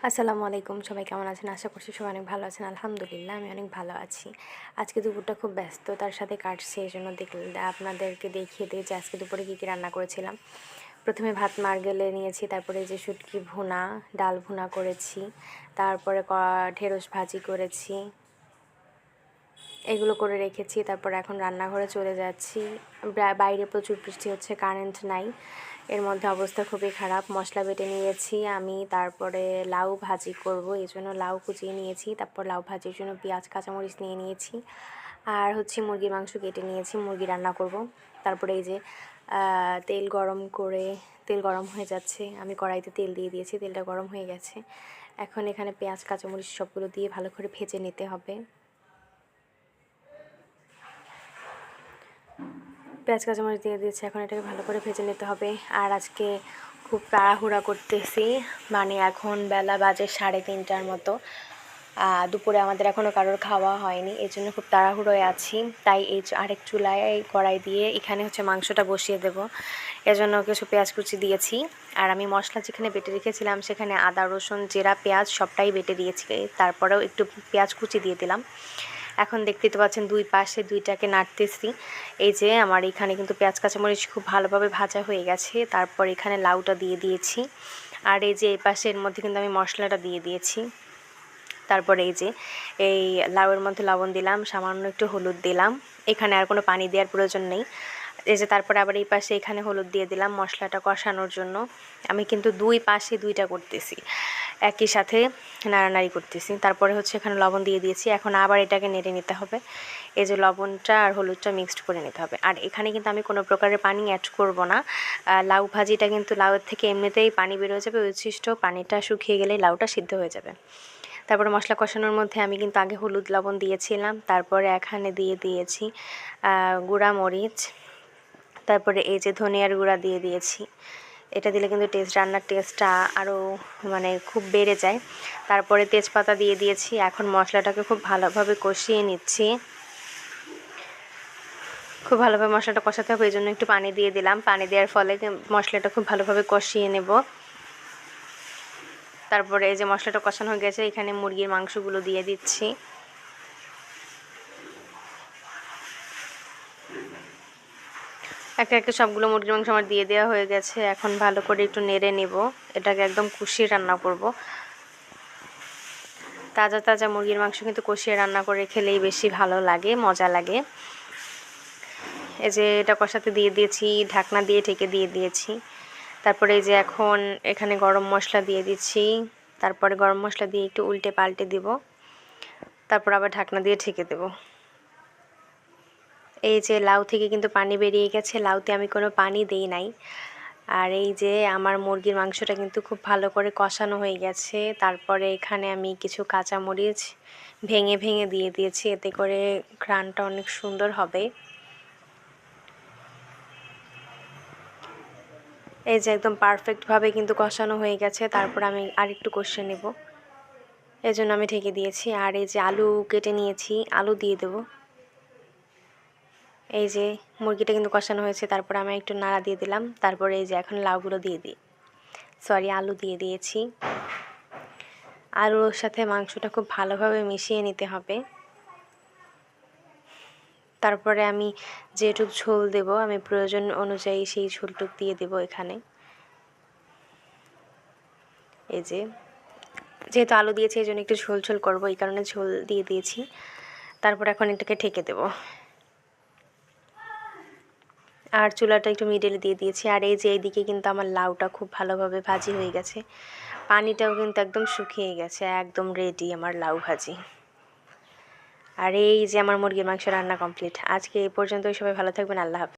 আসসালামু আলাইকুম, সবাই কেমন আছেন? আশা করছি সবাই অনেক ভালো আছেন। আলহামদুলিল্লাহ আমি অনেক ভালো আছি। আজকে দুপুরটা খুব ব্যস্ততার সাথে কাটছে, এই জন্য আপনাদেরকে দেখিয়ে দিই যে আজকে দুপুরে কী কী রান্না করেছিলাম। প্রথমে ভাত মারগেলে নিয়েছি, তারপরে যে শুটকি ভুনা, ডাল ভুনা করেছি, তারপরে ঢেঁড়স ভাজি করেছি, এগুলো করে রেখেছি। তারপর এখন রান্নাঘরে চলে যাচ্ছি। বাইরে প্রচুর বৃষ্টি হচ্ছে, কারেন্ট নাই, এর মধ্যে অবস্থা খুবই খারাপ। মশলা বেটে নিয়েছি আমি, তারপরে লাউ ভাজি করব, এই জন্য লাউ কুচিয়ে নিয়েছি। তারপর লাউ ভাজির জন্য পেঁয়াজ কাঁচামরিচ নিয়ে নিয়েছি, আর হচ্ছে মুরগির মাংস কেটে নিয়েছি, মুরগি রান্না করব। তারপরে এই যে তেল গরম হয়ে যাচ্ছে, আমি কড়াইতে তেল দিয়ে দিয়েছি, তেলটা গরম হয়ে গেছে। এখন এখানে পেঁয়াজ কাঁচামরিচ সবগুলো দিয়ে ভালো করে ভেজে নিতে হবে। পেঁয়াজ কাঁচামরিচ দিয়ে দিয়েছি, এখন এটাকে ভালো করে ভেজে নিতে হবে। আর আজকে খুব তাড়াহুড়া করতেছি, মানে এখন বেলা বাজে 3:30টার মতো। দুপুরে আমাদের এখনও কারোর খাওয়া হয়নি, এই জন্য খুব তাড়াহুড়োয় আছি। তাই এই আরেক চুলায় কড়াই দিয়ে এখানে হচ্ছে মাংসটা বসিয়ে দেব। এজন্য কিছু পেঁয়াজ কুচি দিয়েছি, আর আমি মশলা যেখানে বেটে রেখেছিলাম সেখানে আদা রসুন জিরা পেঁয়াজ সবটাই বেটে দিয়েছি, তারপরেও একটু পেঁয়াজ কুচি দিয়ে দিলাম। এখন দেখতেই তো পাচ্ছেন দুই পাশে দুইটাকে নাড়তেছি। এই যে আমার এখানে কিন্তু পেঁয়াজ কাঁচামরিচ খুব ভালোভাবে ভাজা হয়ে গেছে। তারপর এখানে লাউটা দিয়ে দিয়েছি, আর এই যে এই পাশের মধ্যে কিন্তু আমি মশলাটা দিয়ে দিয়েছি। তারপরে এই যে এই লাউয়ের মধ্যে লবণ দিলাম, সামান্য একটু হলুদ দিলাম, এখানে আর কোনো পানি দেওয়ার প্রয়োজন নেই। এই যে তারপরে আবার এই পাশে এখানে হলুদ দিয়ে দিলাম মশলাটা কষানোর জন্য। আমি কিন্তু দুই পাশে দুইটা করতেছি, একই সাথে নাড়ানাড়ি করতেছি। তারপরে হচ্ছে এখানে লবণ দিয়ে দিয়েছি, এখন আবার এটাকে নেড়ে নিতে হবে। এই যে লবণটা আর হলুদটা মিক্সড করে নিতে হবে। আর এখানে কিন্তু আমি কোনো প্রকারের পানি অ্যাড করব না। লাউ ভাজিটা কিন্তু লাউয়ের থেকে এমনিতেই পানি বের হয়ে যাবে, উচ্ছিষ্ট পানিটা শুকিয়ে গেলেই লাউটা সিদ্ধ হয়ে যাবে। তারপরে মশলা কষানোর মধ্যে আমি কিন্তু আগে হলুদ লবণ দিয়েছিলাম, তারপরে এখানে দিয়ে দিয়েছি গুঁড়া মরিচ, তারপরে এই যে ধনিয়ার গুঁড়া দিয়ে দিয়েছি। এটা দিলে কিন্তু রান্নার টেস্টটা আরও মানে খুব বেড়ে যায়। তারপরে তেজপাতা দিয়ে দিয়েছি। এখন মশলাটাকে খুব ভালোভাবে কষিয়ে নিচ্ছি। খুব ভালোভাবে মশলাটা কষাতে হবে, এই জন্য একটু পানি দিয়ে দিলাম। পানি দেওয়ার ফলে মশলাটা খুব ভালোভাবে কষিয়ে নেব। তারপরে এই যে মশলাটা কষানো হয়ে গেছে, এখানে মুরগির মাংসগুলো দিয়ে দিচ্ছি। একে একে সবগুলো মুরগির মাংস আমার দিয়ে দেওয়া হয়ে গেছে। এখন ভালো করে একটু নেড়ে নেব, এটাকে একদম কষিয়ে রান্না করব। তাজা তাজা মুরগির মাংস কিন্তু কষিয়ে রান্না করে খেলেই বেশি ভালো লাগে, মজা লাগে। এই যে এটা কষাতে দিয়ে দিয়েছি, ঢাকনা দিয়ে ঢেকে দিয়ে দিয়েছি। তারপরে এই যে এখন এখানে গরম মশলা দিয়ে দিচ্ছি, তারপরে গরম মশলা দিয়ে একটু উল্টে পাল্টে দিব, তারপর আবার ঢাকনা দিয়ে ঢেকে দেব। এই যে লাউ থেকে কিন্তু পানি বেরিয়ে গেছে, লাউতে আমি কোনো পানি দেই নাই। আর এই যে আমার মুরগির মাংসটা কিন্তু খুব ভালো করে কষানো হয়ে গেছে। তারপরে এখানে আমি কিছু কাঁচামরিচ ভেঙে ভেঙে দিয়ে দিয়েছি, এতে করে ঘ্রাণটা অনেক সুন্দর হবে। এই যে একদম পারফেক্টভাবে কিন্তু কষানো হয়ে গেছে। তারপর আমি আরেকটু কষিয়ে নেব, এই জন্য আমি ঢেকে দিয়েছি। আর এই যে আলু কেটে নিয়েছি, আলু দিয়ে দেব। এই যে মুরগিটা কিন্তু কষানো হয়েছে, তারপর আমি একটু নাড়া দিয়ে দিলাম। তারপরে এই যে এখন লাউগুলো আলু দিয়ে দিয়েছি। আলুর সাথে মাংসটা খুব ভালোভাবে মিশিয়ে নিতে হবে। তারপরে আমি যেটুক ঝোল দেব, আমি প্রয়োজন অনুযায়ী সেই ঝোলটুক দিয়ে দেব এখানে। এই যে যেহেতু আলু দিয়েছি এই জন্য একটু ঝোল ঝোল করবো, এই কারণে ঝোল দিয়ে দিয়েছি। তারপর এখন এটাকে ঢেকে দেব, আর চুলাটা একটু মিডিলে দিয়ে দিয়েছি। আর এই যে এইদিকে কিন্তু আমার লাউটা খুব ভালোভাবে ভাজি হয়ে গেছে, পানিটাও কিন্তু একদম শুকিয়ে গেছে, একদম রেডি আমার লাউ ভাজি। আর এই যে আমার মুরগির মাংস রান্না কমপ্লিট। আজকে এই পর্যন্তই, সবাই ভালো থাকবেন, আল্লাহ হাফেজ।